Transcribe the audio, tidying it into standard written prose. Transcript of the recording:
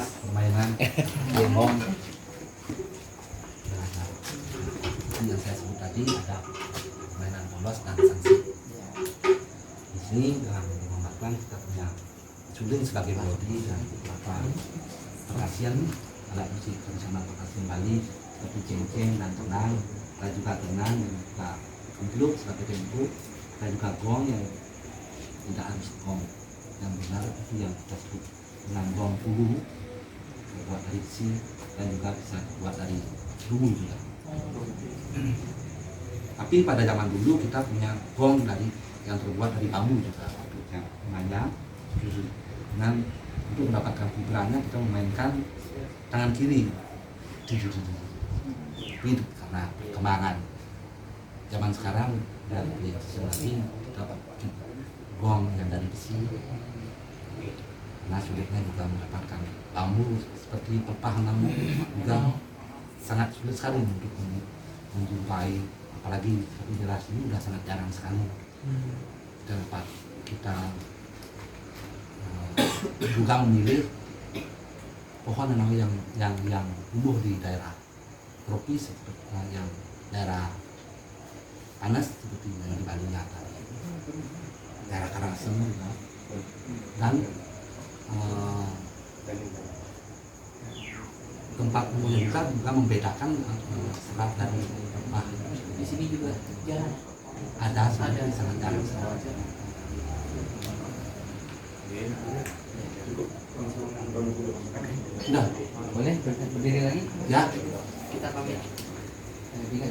bahas permainan bohong. Yang saya sebut tadi ada permainan polos dan sanksi. Di sini dalam mengembangkan kita punya suling sebagai melodi dan beberapa perkasian alat musik tradisional perkasian Bali seperti cengkeng dan tenang, ada juga tenang dan juga kentiluk sebagai tempo, ada juga gong yang tidak harus gong yang benar itu yang kita sebut dengan gong pulu terbuat dari besi dan juga bisa terbuat dari bulu juga. Tapi pada zaman dulu kita punya gong dari yang terbuat dari bambu juga yang panjang. Dengan untuk mendapatkan fibranya kita memainkan tangan kiri. Itu karena perkembangan zaman sekarang dan lagi kita pakai gong yang dari besi. Nah sulitnya juga mendapatkan bambu seperti pelepah namu juga sangat sulit sekali untuk menjumpai, apalagi satu generasi ini sudah sangat jarang sekali kita dapat kita juga memilih pohon yang tumbuh di daerah tropis seperti yang daerah panas seperti yang di Bali tadi, daerah Karangasem juga. Dan tempat tumbuhnya juga membedakan serat dari rempah. Di sini juga jarang. Ada sangat jarang sekali. Sudah, Boleh berdiri lagi? ya. Kita pamit. Ini kan